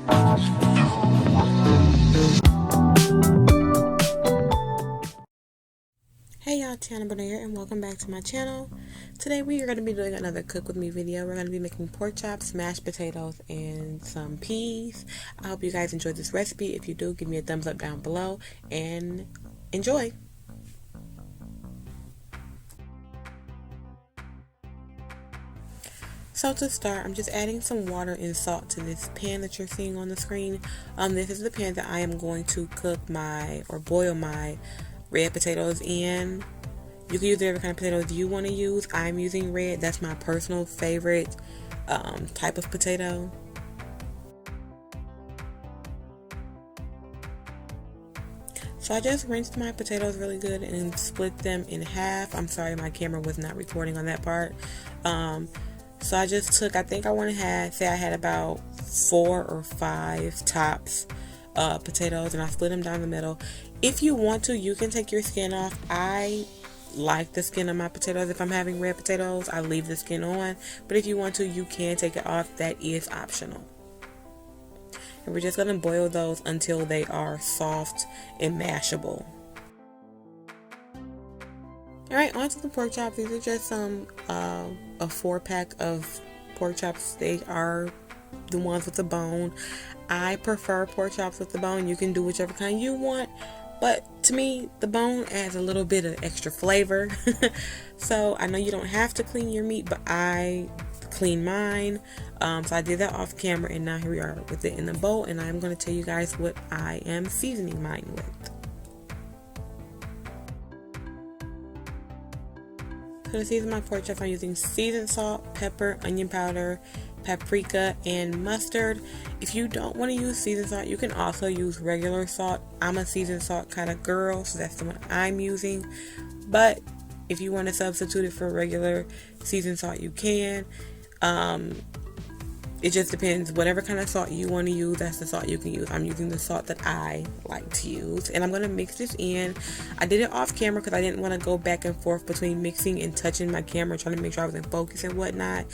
Hey y'all, Teanna Branae and welcome back to my channel. Today we are going to be doing another cook with me video. We're going to be making pork chops, mashed potatoes, and some peas. I hope you guys enjoyed this recipe. If you do, give me a thumbs up down below and enjoy. So to start, I'm just adding some water and salt to this pan that you're seeing on the screen. This is the pan that I am going to cook boil my red potatoes in. You can use whatever kind of potatoes you want to use. I'm using red. That's my personal favorite type of potato. So I just rinsed my potatoes really good and split them in half. I'm sorry my camera was not recording on that part. So I just took, I think I had about 4 or 5 tops potatoes, and I split them down the middle. If you want to, you can take your skin off. I like the skin of my potatoes. If I'm having red potatoes, I leave the skin on, but if you want to, you can take it off. That is optional. And we're just going to boil those until they are soft and mashable. Alright, on to the pork chops. These are just a 4-pack of pork chops. They are the ones with the bone. I prefer pork chops with the bone. You can do whichever kind you want, but to me, the bone adds a little bit of extra flavor. So I know you don't have to clean your meat, but I clean mine. So I did that off camera, and now here we are with it in the bowl, and I'm going to tell you guys what I am seasoning mine with. So to season my pork chops, I'm using seasoned salt, pepper, onion powder, paprika, and mustard. If you don't want to use seasoned salt, you can also use regular salt. I'm a seasoned salt kind of girl, so that's the one I'm using. But if you want to substitute it for regular seasoned salt, you can. It just depends. Whatever kind of salt you want to use, that's the salt you can use. I'm using the salt that I like to use, and I'm going to mix this in. I did it off camera because I didn't want to go back and forth between mixing and touching my camera, trying to make sure I was in focus and whatnot.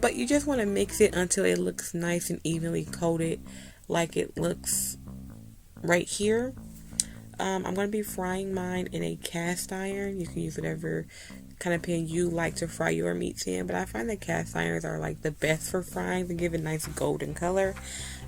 But you just want to mix it until it looks nice and evenly coated, like it looks right here. I'm going to be frying mine in a cast iron. You can use whatever kind of pan you like to fry your meats in, but I find that cast irons are like the best for frying to give a nice golden color.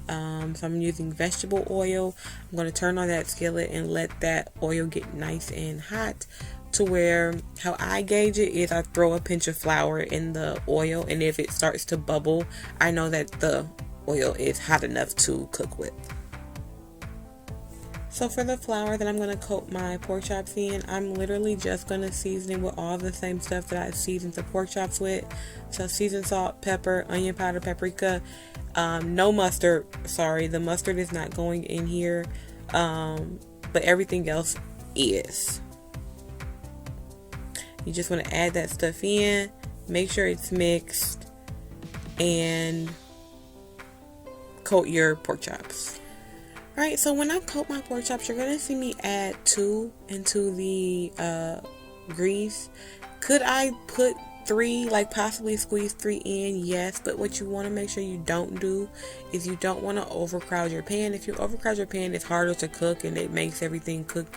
So I'm using vegetable oil. I'm going to turn on that skillet and let that oil get nice and hot, to where how I gauge it is I throw a pinch of flour in the oil, and if it starts to bubble, I know that the oil is hot enough to cook with. So for the flour that I'm going to coat my pork chops in, I'm literally just going to season it with all the same stuff that I seasoned the pork chops with. So seasoned salt, pepper, onion powder, paprika, no mustard. Sorry, the mustard is not going in here, but everything else is. You just want to add that stuff in, make sure it's mixed, and coat your pork chops. Alright, so when I coat my pork chops, you're going to see me add 2 into the grease. Could I put 3, like possibly squeeze 3 in? Yes, but what you want to make sure you don't do is you don't want to overcrowd your pan. If you overcrowd your pan, it's harder to cook, and it makes everything cook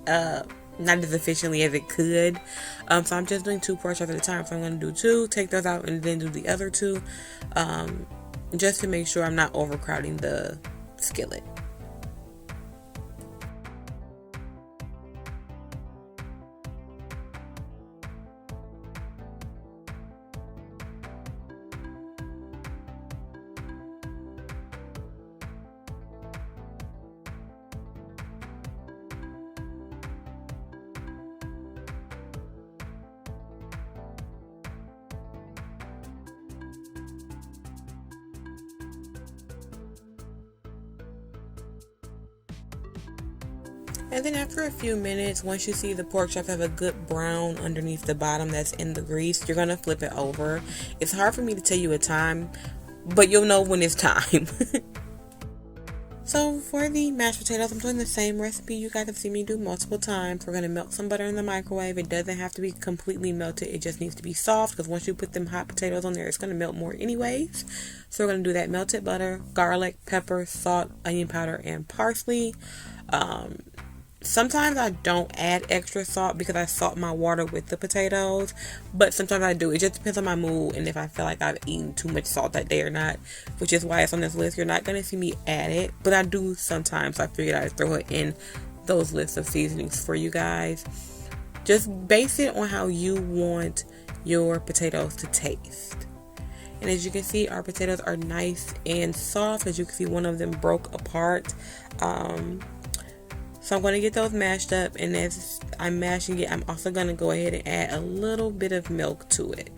not as efficiently as it could. So I'm just doing 2 pork chops at a time. So I'm going to do 2, take those out, and then do the other 2, just to make sure I'm not overcrowding the skillet. And then after a few minutes, once you see the pork chops have a good brown underneath the bottom that's in the grease, you're going to flip it over. It's hard for me to tell you a time, but you'll know when it's time. So for the mashed potatoes, I'm doing the same recipe you guys have seen me do multiple times. We're going to melt some butter in the microwave. It doesn't have to be completely melted. It just needs to be soft, because once you put them hot potatoes on there, it's going to melt more anyways. So we're going to do that: melted butter, garlic, pepper, salt, onion powder, and parsley. Sometimes I don't add extra salt because I salt my water with the potatoes, but sometimes I do. It just depends on my mood and if I feel like I've eaten too much salt that day or not, which is why it's on this list. You're not going to see me add it, but I do sometimes. I figured I'd throw it in those lists of seasonings for you guys. Just base it on how you want your potatoes to taste. And as you can see, our potatoes are nice and soft. As you can see, one of them broke apart. So I'm going to get those mashed up, and as I'm mashing it, I'm also going to go ahead and add a little bit of milk to it.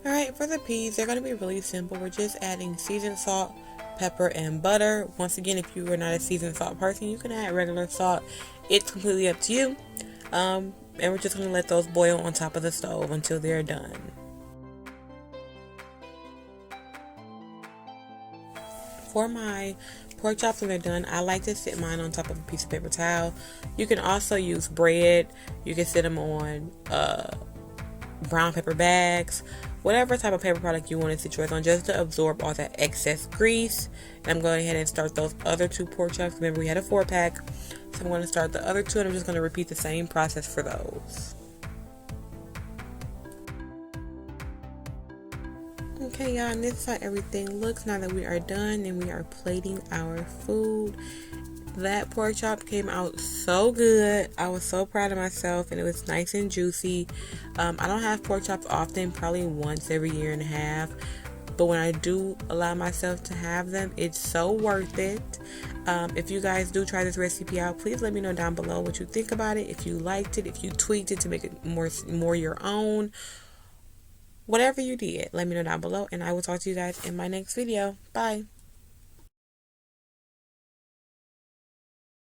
Alright, for the peas, they're going to be really simple. We're just adding seasoned salt, pepper, and butter. Once again, if you are not a seasoned salt person, you can add regular salt. It's completely up to you. And we're just going to let those boil on top of the stove until they're done. For my pork chops, when they're done, I like to sit mine on top of a piece of paper towel. You can also use bread. You can sit them on brown paper bags, whatever type of paper product you want to sit yours on, just to absorb all that excess grease. And I'm going ahead and start those other two pork chops. Remember, we had a 4-pack, so I'm going to start the other two, and I'm just going to repeat the same process for those. Okay, y'all, and this is how everything looks now that we are done and we are plating our food. That pork chop came out so good. I was so proud of myself, and it was nice and juicy. I don't have pork chops often, probably once every year and a half. But when I do allow myself to have them, it's so worth it. If you guys do try this recipe out, please let me know down below what you think about it. If you liked it, if you tweaked it to make it more your own. Whatever you did, let me know down below, and I will talk to you guys in my next video. Bye.